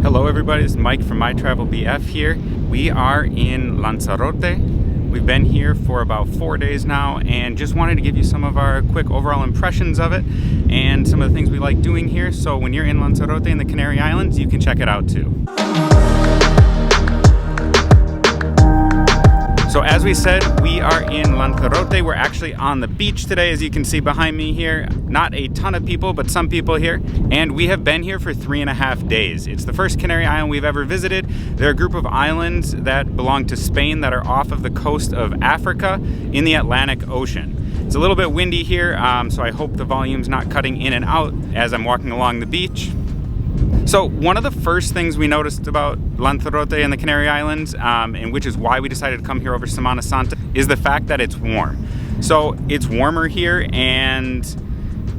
Hello everybody, this is Mike from My Travel BF here. We are in Lanzarote. We've been here for about 4 days now and just wanted to give you some of our quick overall impressions of it and some of the things we like doing here. So when you're in Lanzarote in the Canary Islands, you can check it out too. So as we said, we are in Lanzarote. We're actually on the beach today, as you can see behind me here. Not a ton of people, but some people here. And we have been here for 3.5 days. It's the first Canary Island we've ever visited. They're a group of islands that belong to Spain that are off of the coast of Africa in the Atlantic Ocean. It's a little bit windy here, so I hope the volume's not cutting in and out as I'm walking along the beach. So one of the first things we noticed about Lanzarote and the Canary Islands, and which is why we decided to come here over Semana Santa, is the fact that it's warm. So it's warmer here, and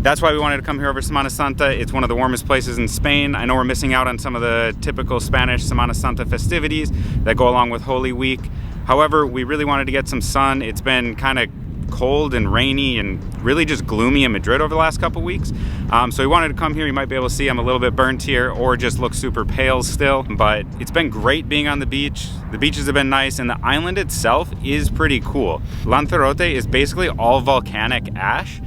that's why we wanted to come here over Semana Santa. It's one of the warmest places in Spain. I know we're missing out on some of the typical Spanish Semana Santa festivities that go along with Holy Week. However, we really wanted to get some sun. It's been kind of cold and rainy and really just gloomy in Madrid over the last couple weeks. So we wanted to come here. You might be able to see I'm a little bit burnt here or just look super pale still, but it's been great being on the beach. The beaches have been nice and the island itself is pretty cool. Lanzarote is basically all volcanic ash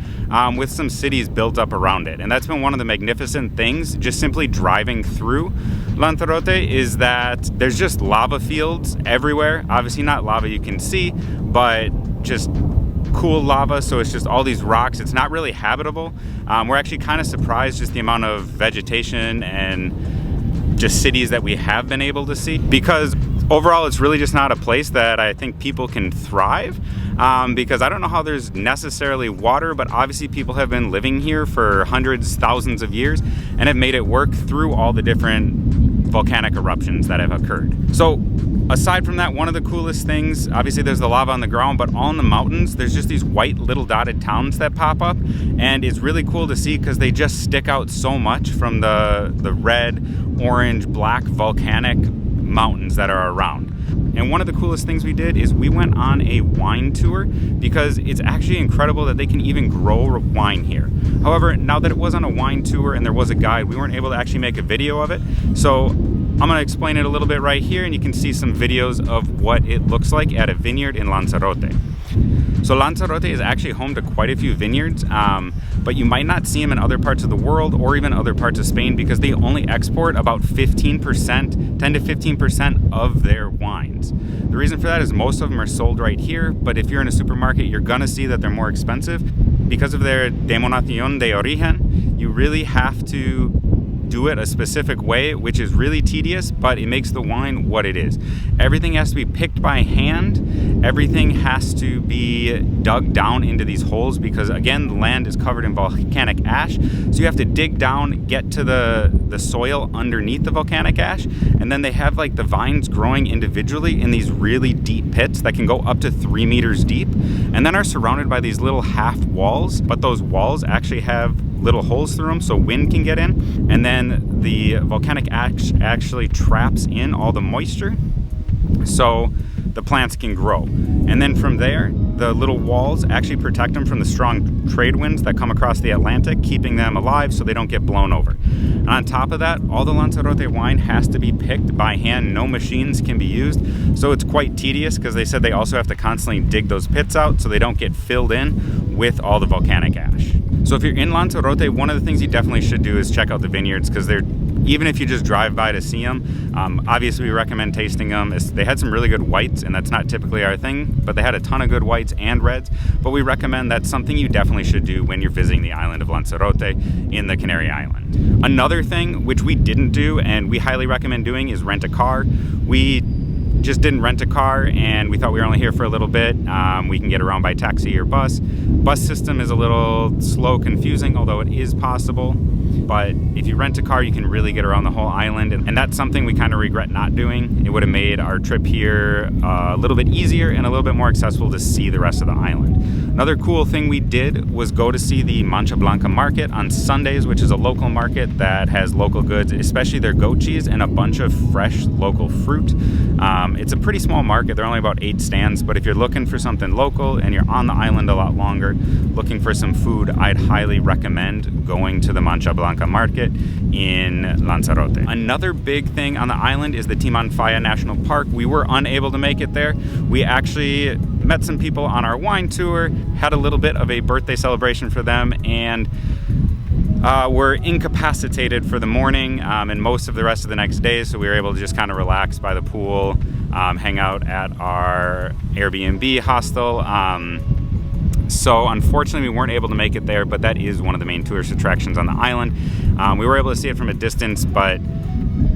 with some cities built up around it. And that's been one of the magnificent things just simply driving through Lanzarote is that there's just lava fields everywhere. Obviously not lava you can see, but just cool lava, so it's just all these rocks. It's not really habitable. We're actually kind of surprised just the amount of vegetation and just cities that we have been able to see, because overall it's really just not a place that I think people can thrive, because I don't know how there's necessarily water, but obviously people have been living here for hundreds, thousands of years and have made it work through all the different volcanic eruptions that have occurred. So aside from that, one of the coolest things, obviously there's the lava on the ground, but all in the mountains, there's just these white little dotted towns that pop up. And it's really cool to see because they just stick out so much from the red, orange, black volcanic mountains that are around. And one of the coolest things we did is we went on a wine tour because it's actually incredible that they can even grow wine here. However, now that it was on a wine tour and there was a guide, we weren't able to actually make a video of it. So I'm going to explain it a little bit right here and you can see some videos of what it looks like at a vineyard in Lanzarote. So Lanzarote is actually home to quite a few vineyards, but you might not see them in other parts of the world or even other parts of Spain because they only export about 15%, 10 to 15% of their wines. The reason for that is most of them are sold right here, but if you're in a supermarket, you're gonna see that they're more expensive. Because of their denominación de origen, you really have to do it a specific way, which is really tedious, but it makes the wine what it is. Everything has to be picked by hand. Everything has to be dug down into these holes because, again, the land is covered in volcanic ash. So you have to dig down, get to the soil underneath the volcanic ash, and then they have like the vines growing individually in these really deep pits that can go up to 3 meters deep, and then are surrounded by these little half walls, but those walls actually have little holes through them so wind can get in, and then the volcanic ash actually traps in all the moisture so the plants can grow. And then from there, the little walls actually protect them from the strong trade winds that come across the Atlantic, keeping them alive so they don't get blown over. And on top of that, all the Lanzarote wine has to be picked by hand. No machines can be used. So it's quite tedious because they said they also have to constantly dig those pits out so they don't get filled in with all the volcanic ash. So if you're in Lanzarote, one of the things you definitely should do is check out the vineyards because they're, even if you just drive by to see them, obviously we recommend tasting them. They had some really good whites, and that's not typically our thing, but they had a ton of good whites and reds. But we recommend that's something you definitely should do when you're visiting the island of Lanzarote in the Canary Island. Another thing which we didn't do and we highly recommend doing is rent a car. We just didn't rent a car and we thought we were only here for a little bit. We can get around by taxi or bus. Bus system is a little slow, confusing, although it is possible. But if you rent a car, you can really get around the whole island. And that's something we kind of regret not doing. It would have made our trip here a little bit easier and a little bit more accessible to see the rest of the island. Another cool thing we did was go to see the Mancha Blanca market on Sundays, which is a local market that has local goods, especially their goat cheese and a bunch of fresh local fruit. It's a pretty small market. There are only about 8 stands, but if you're looking for something local and you're on the island a lot longer, looking for some food, I'd highly recommend going to the Mancha Blanca Blanca market in Lanzarote. Another big thing on the island is the Timanfaya National Park. We were unable to make it there. We actually met some people on our wine tour, had a little bit of a birthday celebration for them, and were incapacitated for the morning and most of the rest of the next day, so we were able to just kind of relax by the pool, hang out at our Airbnb hostel. So unfortunately we weren't able to make it there, but that is one of the main tourist attractions on the island. We were able to see it from a distance, but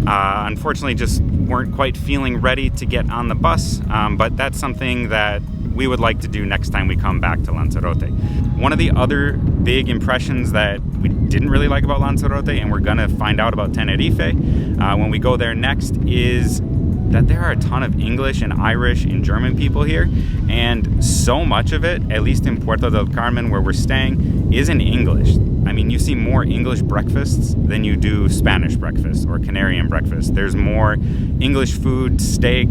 unfortunately just weren't quite feeling ready to get on the bus, but that's something that we would like to do next time we come back to Lanzarote. One of the other big impressions that we didn't really like about Lanzarote, and we're gonna find out about Tenerife when we go there next, is that there are a ton of English and Irish and German people here, and so much of it, at least in Puerto del Carmen where we're staying, is in English. I mean, you see more English breakfasts than you do Spanish breakfasts or Canarian breakfasts. There's more English food, steak,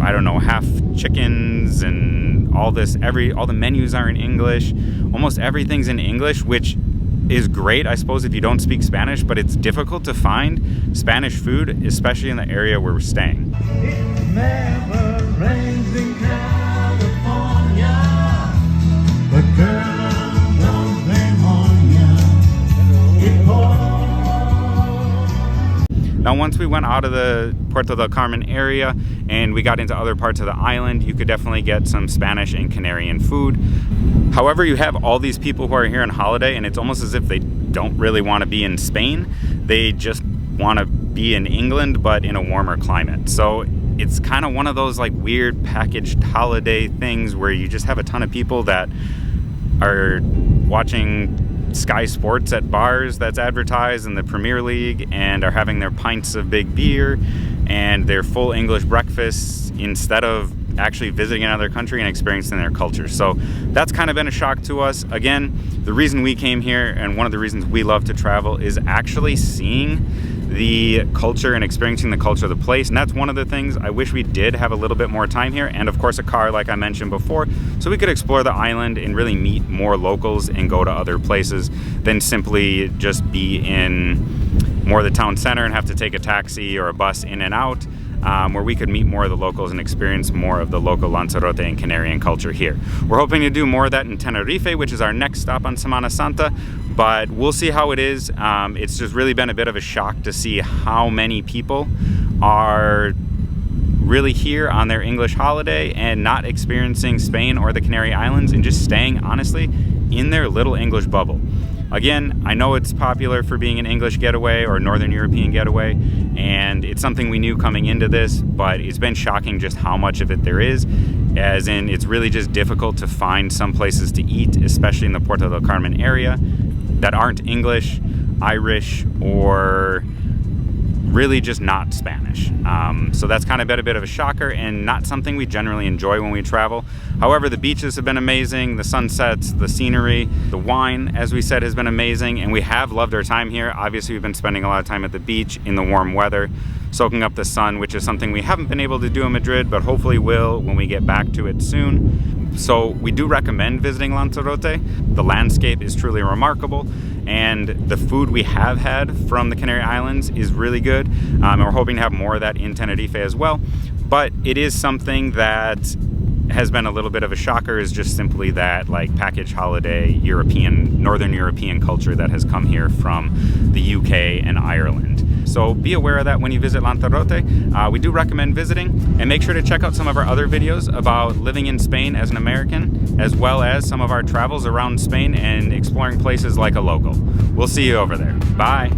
I don't know, half chickens and all this, all the menus are in English. Almost everything's in English, which is great, I suppose, if you don't speak Spanish, but it's difficult to find Spanish food, especially in the area where we're staying. It never rains in California, but girl, don't blame on ya. It pours. Now, once we went out of the Puerto del Carmen area and we got into other parts of the island, you could definitely get some Spanish and Canarian food. However, you have all these people who are here on holiday, and it's almost as if they don't really want to be in Spain. They just want to be in England, but in a warmer climate. So it's kind of one of those like weird packaged holiday things where you just have a ton of people that are watching Sky Sports at bars that's advertised in the Premier League and are having their pints of big beer and their full English breakfasts instead of actually visiting another country and experiencing their culture. So that's kind of been a shock to us. Again, the reason we came here and one of the reasons we love to travel is actually seeing the culture and experiencing the culture of the place. And that's one of the things I wish we did have a little bit more time here, and of course a car like I mentioned before, so we could explore the island and really meet more locals and go to other places than simply just be in more of the town center and have to take a taxi or a bus in and out. Where we could meet more of the locals and experience more of the local Lanzarote and Canarian culture here. We're hoping to do more of that in Tenerife, which is our next stop on Semana Santa, but we'll see how it is. It's just really been a bit of a shock to see how many people are really here on their English holiday and not experiencing Spain or the Canary Islands and just staying, honestly, in their little English bubble. Again, I know it's popular for being an English getaway or Northern European getaway, and it's something we knew coming into this, but it's been shocking just how much of it there is, as in it's really just difficult to find some places to eat, especially in the Puerto del Carmen area, that aren't English, Irish, or really just not Spanish. So that's kind of been a bit of a shocker and not something we generally enjoy when we travel. However, the beaches have been amazing, the sunsets, the scenery, the wine, as we said, has been amazing, and we have loved our time here. Obviously, we've been spending a lot of time at the beach in the warm weather, soaking up the sun, which is something we haven't been able to do in Madrid, but hopefully will when we get back to it soon. So we do recommend visiting Lanzarote. The landscape is truly remarkable, and the food we have had from the Canary Islands is really good, and we're hoping to have more of that in Tenerife as well. But it is something that has been a little bit of a shocker, is just simply that like packaged holiday European, Northern European culture that has come here from the UK and Ireland. So be aware of that when you visit Lanzarote. We do recommend visiting, and make sure to check out some of our other videos about living in Spain as an American, as well as some of our travels around Spain and exploring places like a local. We'll see you over there. Bye.